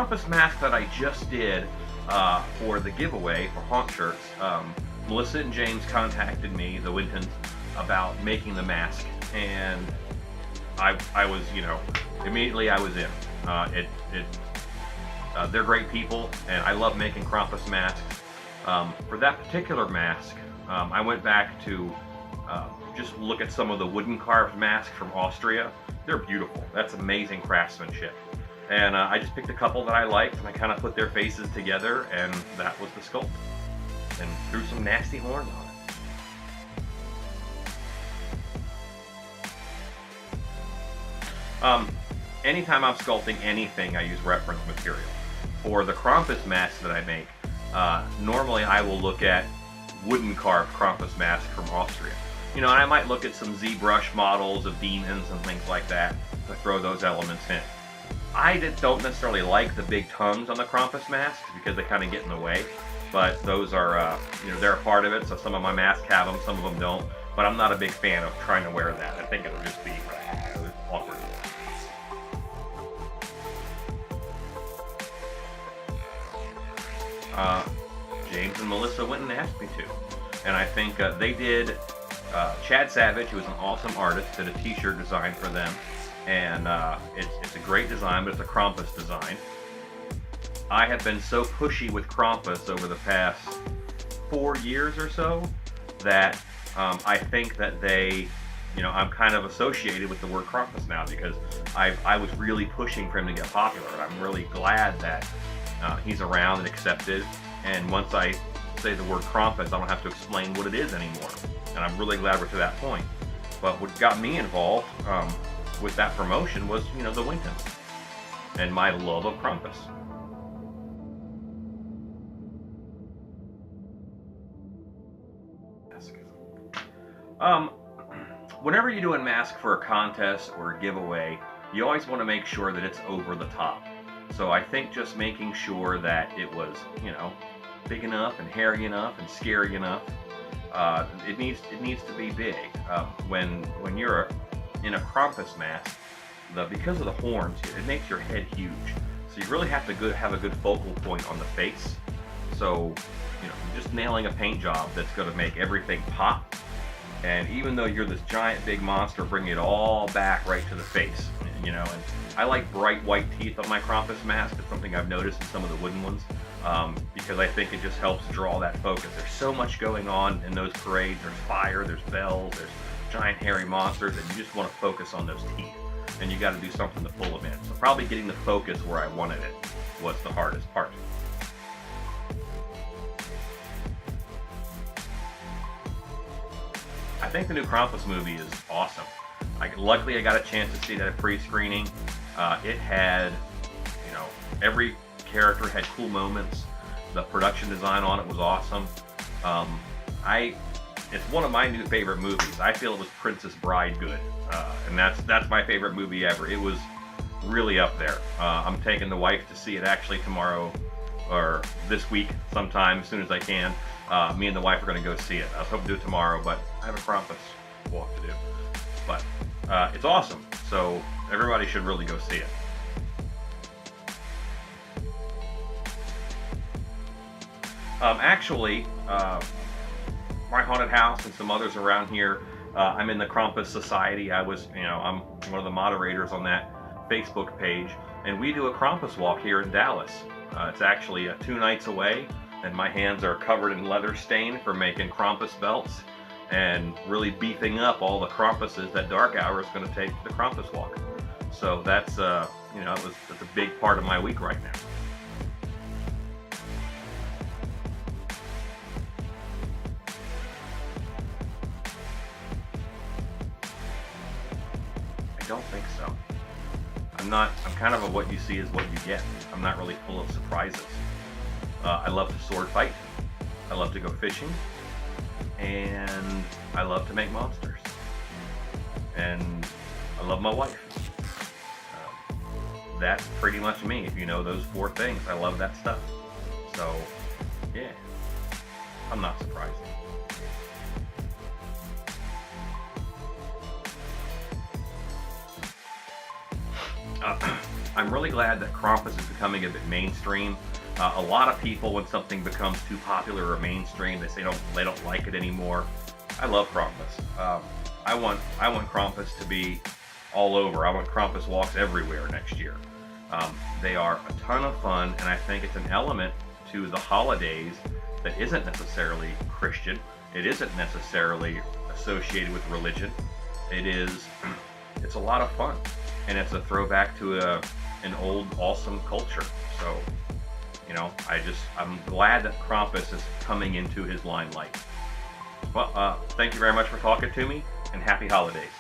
Krampus mask that I just did for the giveaway for hauntshirts, Melissa and James contacted me, the Wintons, about making the mask, and I was, you know, immediately I was in. They're great people, and I love making Krampus masks. For that particular mask, I went back to just look at some of the wooden carved masks from Austria. They're beautiful. That's amazing craftsmanship. And I just picked a couple that I liked, and I kind of put their faces together, and that was the sculpt. And threw some nasty horns on it. Anytime I'm sculpting anything, I use reference material. For the Krampus masks that I make, normally I will look at wooden carved Krampus masks from Austria. You know, and I might look at some ZBrush models of demons and things like that to throw those elements in. I don't necessarily like the big tongues on the Krampus masks because they kind of get in the way, but those are, you know, they're a part of it, so some of my masks have them, some of them don't, but I'm not a big fan of trying to wear that. I think it'll just be awkward. James and Melissa went and asked me to, and I think they did. Chad Savage, who is an awesome artist, did a t-shirt design for them, and it's a great design, but it's a Krampus design. I have been so pushy with Krampus over the past 4 years or so that I think that they, you know, I'm kind of associated with the word Krampus now because I was really pushing for him to get popular, and I'm really glad that he's around and accepted, and once I say the word Krampus, I don't have to explain what it is anymore. And I'm really glad we're to that point. But what got me involved with that promotion was, you know, the Wintons and my love of Krampus. Whenever you do a mask for a contest or a giveaway, you always want to make sure that it's over the top. So I think just making sure that it was, you know, big enough and hairy enough and scary enough. It needs to be big. When you're in a Krampus mask, because of the horns, it makes your head huge. So you really have to have a good focal point on the face. So, you know, just nailing a paint job that's going to make everything pop. And even though you're this giant big monster, bring it all back right to the face. You know, and I like bright white teeth on my Krampus mask. It's something I've noticed in some of the wooden ones. Because I think it just helps draw that focus. There's so much going on in those parades. There's fire, there's bells, there's giant hairy monsters, and you just want to focus on those teeth. And you got to do something to pull them in. So probably getting the focus where I wanted it was the hardest part. I think the new Krampus movie is awesome. Luckily I got a chance to see that at pre-screening. It had, you know, every character had cool moments. The production design on it was awesome. It's one of my new favorite movies. I feel it was Princess Bride good, and that's my favorite movie ever. It was really up there. I'm taking the wife to see it actually tomorrow or this week sometime as soon as I can. Me and the wife are going to go see it. I was hoping to do it tomorrow, but I have a Krampus walk to do. But it's awesome, so everybody should really go see it. Actually, my haunted house and some others around here, I'm in the Krampus Society. I'm one of the moderators on that Facebook page, and we do a Krampus walk here in Dallas. It's actually 2 nights away, and my hands are covered in leather stain for making Krampus belts and really beefing up all the Krampuses that Dark Hour is going to take to the Krampus walk. So that's that's a big part of my week right now. I don't think so. I'm kind of a what you see is what you get. I'm not really full of surprises. I love to sword fight. I love to go fishing. And I love to make monsters. And I love my wife. That's pretty much me. If you know those 4 things, I love that stuff. So, yeah. I'm not surprised. I'm really glad that Krampus is becoming a bit mainstream. A lot of people, when something becomes too popular or mainstream, they say they don't like it anymore. I love Krampus. I want Krampus to be all over. I want Krampus walks everywhere next year. They are a ton of fun, and I think it's an element to the holidays that isn't necessarily Christian. It isn't necessarily associated with religion. It's a lot of fun, and it's a throwback to an old awesome culture. So, you know, I'm glad that Krampus is coming into his limelight. Well, thank you very much for talking to me, and happy holidays.